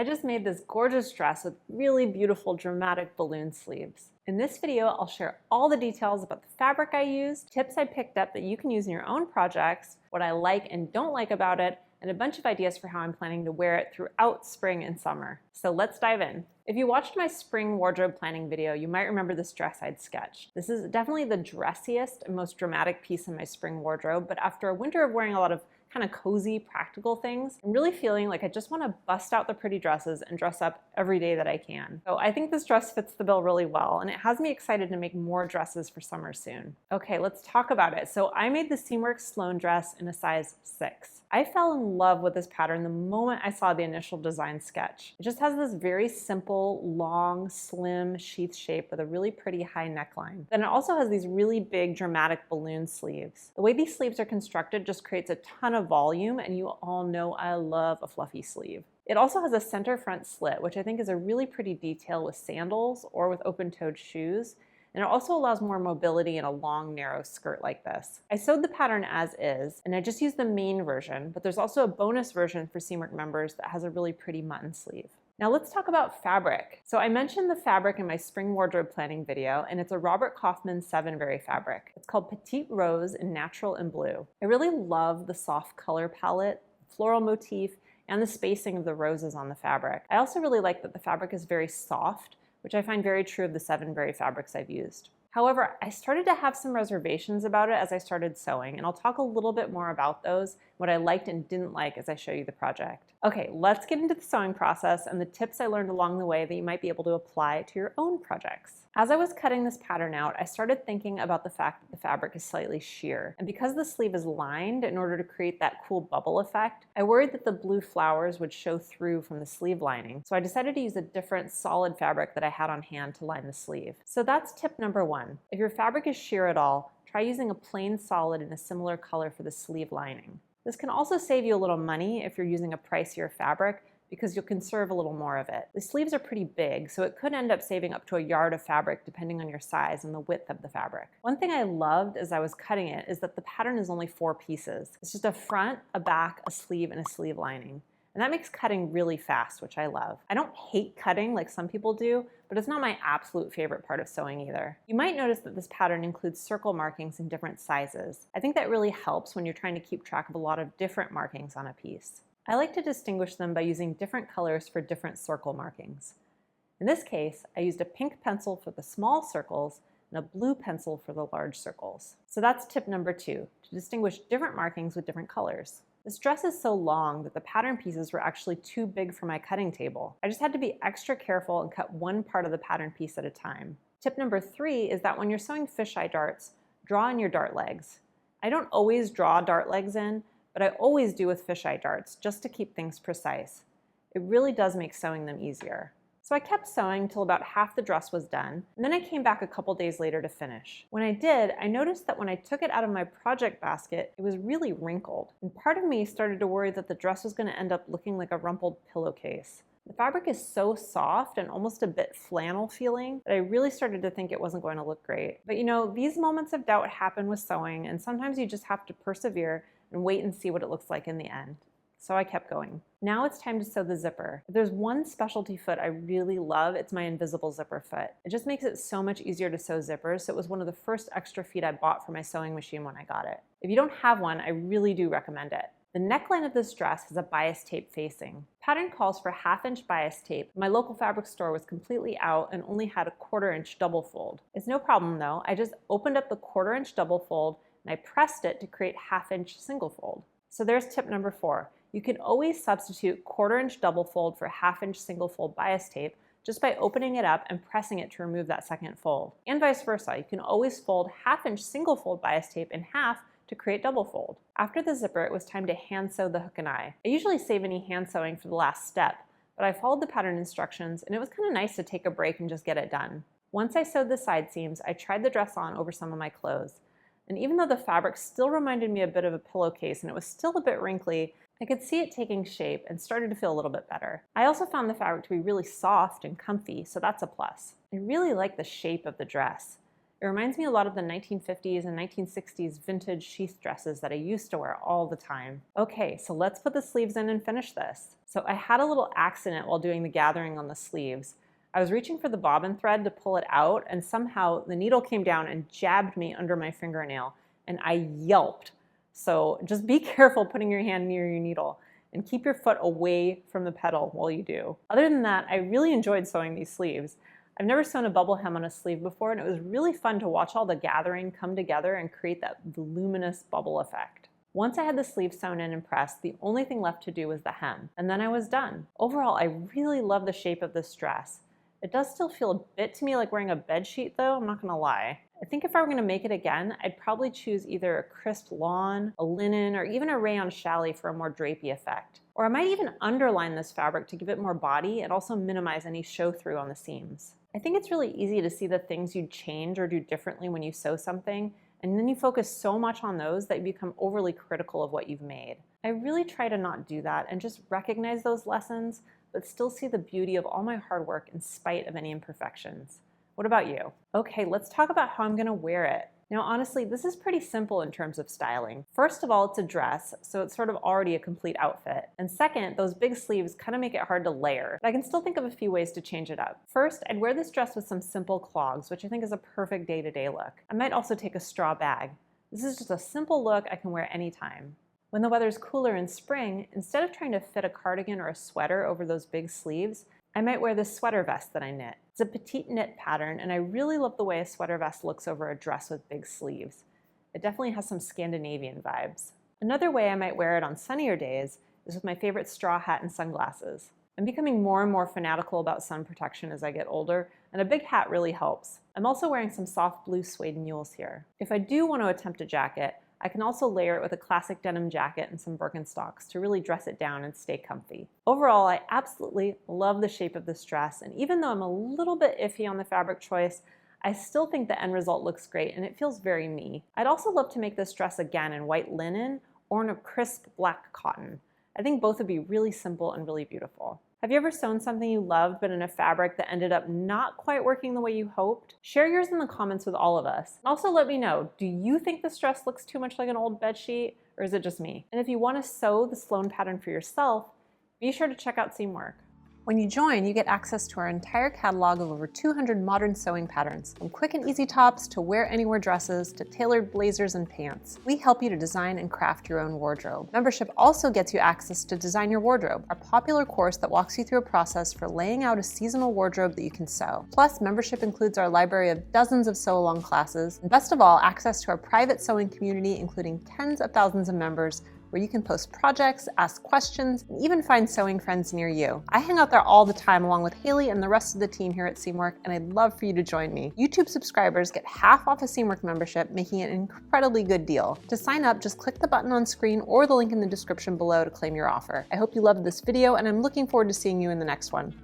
I just made this gorgeous dress with really beautiful dramatic balloon sleeves. In this video, I'll share all the details about the fabric I used, tips I picked up that you can use in your own projects, what I like and don't like about it, and a bunch of ideas for how I'm planning to wear it throughout spring and summer. So let's dive in. If you watched my spring wardrobe planning video, you might remember this dress I'd sketched. This is definitely the dressiest and most dramatic piece in my spring wardrobe, but after a winter of wearing a lot of kind of cozy, practical things, I'm really feeling like I just want to bust out the pretty dresses and dress up every day that I can. So I think this dress fits the bill really well, and it has me excited to make more dresses for summer soon. Okay, let's talk about it. So I made the Seamwork Sloan dress in a size 6. I fell in love with this pattern the moment I saw the initial design sketch. It just has this very simple, long, slim sheath shape with a really pretty high neckline. Then it also has these really big, dramatic balloon sleeves. The way these sleeves are constructed just creates a ton of volume, and you all know I love a fluffy sleeve. It also has a center front slit, which I think is a really pretty detail with sandals or with open-toed shoes. And it also allows more mobility in a long, narrow skirt like this. I sewed the pattern as is, and I just used the main version, but there's also a bonus version for Seamwork members that has a really pretty mutton sleeve. Now let's talk about fabric. So I mentioned the fabric in my spring wardrobe planning video, and it's a Robert Kaufman 7-berry fabric. It's called Petite Rose in natural and blue. I really love the soft color palette, floral motif, and the spacing of the roses on the fabric. I also really like that the fabric is very soft, which I find very true of the 7-berry fabrics I've used. However, I started to have some reservations about it as I started sewing, and I'll talk a little bit more about those, what I liked and didn't like as I show you the project. Okay, let's get into the sewing process and the tips I learned along the way that you might be able to apply to your own projects. As I was cutting this pattern out, I started thinking about the fact that the fabric is slightly sheer. And because the sleeve is lined in order to create that cool bubble effect, I worried that the blue flowers would show through from the sleeve lining. So I decided to use a different solid fabric that I had on hand to line the sleeve. So that's tip number 1. If your fabric is sheer at all, try using a plain solid in a similar color for the sleeve lining. This can also save you a little money if you're using a pricier fabric, because you'll conserve a little more of it. The sleeves are pretty big, so it could end up saving up to a yard of fabric depending on your size and the width of the fabric. One thing I loved as I was cutting it is that the pattern is only 4 pieces. It's just a front, a back, a sleeve, and a sleeve lining. And that makes cutting really fast, which I love. I don't hate cutting like some people do, but it's not my absolute favorite part of sewing either. You might notice that this pattern includes circle markings in different sizes. I think that really helps when you're trying to keep track of a lot of different markings on a piece. I like to distinguish them by using different colors for different circle markings. In this case, I used a pink pencil for the small circles and a blue pencil for the large circles. So that's tip number 2, to distinguish different markings with different colors. This dress is so long that the pattern pieces were actually too big for my cutting table. I just had to be extra careful and cut one part of the pattern piece at a time. Tip number 3 is that when you're sewing fisheye darts, draw in your dart legs. I don't always draw dart legs in, but I always do with fisheye darts just to keep things precise. It really does make sewing them easier. So I kept sewing till about half the dress was done, and then I came back a couple days later to finish. When I did, I noticed that when I took it out of my project basket, it was really wrinkled. And part of me started to worry that the dress was going to end up looking like a rumpled pillowcase. The fabric is so soft and almost a bit flannel feeling that I really started to think it wasn't going to look great. But you know, these moments of doubt happen with sewing, and sometimes you just have to persevere and wait and see what it looks like in the end. So I kept going. Now it's time to sew the zipper. If there's one specialty foot I really love, it's my invisible zipper foot. It just makes it so much easier to sew zippers, so it was one of the first extra feet I bought for my sewing machine when I got it. If you don't have one, I really do recommend it. The neckline of this dress has a bias tape facing. Pattern calls for 1/2-inch bias tape. My local fabric store was completely out and only had a 1/4-inch double fold. It's no problem though. I just opened up the 1/4-inch double fold and I pressed it to create 1/2-inch single fold. So there's tip number 4. You can always substitute 1/4-inch double fold for 1/2-inch single fold bias tape just by opening it up and pressing it to remove that second fold. And vice versa, you can always fold 1/2-inch single fold bias tape in half to create double fold. After the zipper, it was time to hand sew the hook and eye. I usually save any hand sewing for the last step, but I followed the pattern instructions and it was kind of nice to take a break and just get it done. Once I sewed the side seams, I tried the dress on over some of my clothes. And even though the fabric still reminded me a bit of a pillowcase and it was still a bit wrinkly, I could see it taking shape and started to feel a little bit better. I also found the fabric to be really soft and comfy, so that's a plus. I really like the shape of the dress. It reminds me a lot of the 1950s and 1960s vintage sheath dresses that I used to wear all the time. Okay, so let's put the sleeves in and finish this. So I had a little accident while doing the gathering on the sleeves. I was reaching for the bobbin thread to pull it out, and somehow the needle came down and jabbed me under my fingernail, and I yelped. So just be careful putting your hand near your needle and keep your foot away from the pedal while you do. Other than that, I really enjoyed sewing these sleeves. I've never sewn a bubble hem on a sleeve before, and it was really fun to watch all the gathering come together and create that voluminous bubble effect. Once I had the sleeve sewn in and pressed, the only thing left to do was the hem, and then I was done. Overall, I really love the shape of this dress. It does still feel a bit to me like wearing a bed sheet though, I'm not gonna lie. I think if I were gonna make it again, I'd probably choose either a crisp lawn, a linen, or even a rayon challis for a more drapey effect. Or I might even underline this fabric to give it more body and also minimize any show through on the seams. I think it's really easy to see the things you'd change or do differently when you sew something, and then you focus so much on those that you become overly critical of what you've made. I really try to not do that and just recognize those lessons, but still see the beauty of all my hard work in spite of any imperfections. What about you? Okay, let's talk about how I'm gonna wear it. Now, honestly, this is pretty simple in terms of styling. First of all, it's a dress, so it's sort of already a complete outfit. And second, those big sleeves kind of make it hard to layer, but I can still think of a few ways to change it up. First, I'd wear this dress with some simple clogs, which I think is a perfect day-to-day look. I might also take a straw bag. This is just a simple look I can wear anytime. When the weather's cooler in spring, instead of trying to fit a cardigan or a sweater over those big sleeves, I might wear this sweater vest that I knit. It's a petite knit pattern, and I really love the way a sweater vest looks over a dress with big sleeves. It definitely has some Scandinavian vibes. Another way I might wear it on sunnier days is with my favorite straw hat and sunglasses. I'm becoming more and more fanatical about sun protection as I get older, and a big hat really helps. I'm also wearing some soft blue suede mules here. If I do want to attempt a jacket, I can also layer it with a classic denim jacket and some Birkenstocks to really dress it down and stay comfy. Overall, I absolutely love the shape of this dress, and even though I'm a little bit iffy on the fabric choice, I still think the end result looks great and it feels very me. I'd also love to make this dress again in white linen or in a crisp black cotton. I think both would be really simple and really beautiful. Have you ever sewn something you loved but in a fabric that ended up not quite working the way you hoped? Share yours in the comments with all of us. And also let me know, do you think this dress looks too much like an old bedsheet, or is it just me? And if you want to sew the Sloan pattern for yourself, be sure to check out Seamwork. When you join, you get access to our entire catalog of over 200 modern sewing patterns, from quick and easy tops to wear anywhere dresses to tailored blazers and pants. We help you to design and craft your own wardrobe. Membership also gets you access to Design Your Wardrobe, our popular course that walks you through a process for laying out a seasonal wardrobe that you can sew. Plus, membership includes our library of dozens of sew-along classes, and best of all, access to our private sewing community, including tens of thousands of members, where you can post projects, ask questions, and even find sewing friends near you. I hang out there all the time along with Haley and the rest of the team here at Seamwork, and I'd love for you to join me. YouTube subscribers get half off a Seamwork membership, making it an incredibly good deal. To sign up, just click the button on screen or the link in the description below to claim your offer. I hope you loved this video, and I'm looking forward to seeing you in the next one.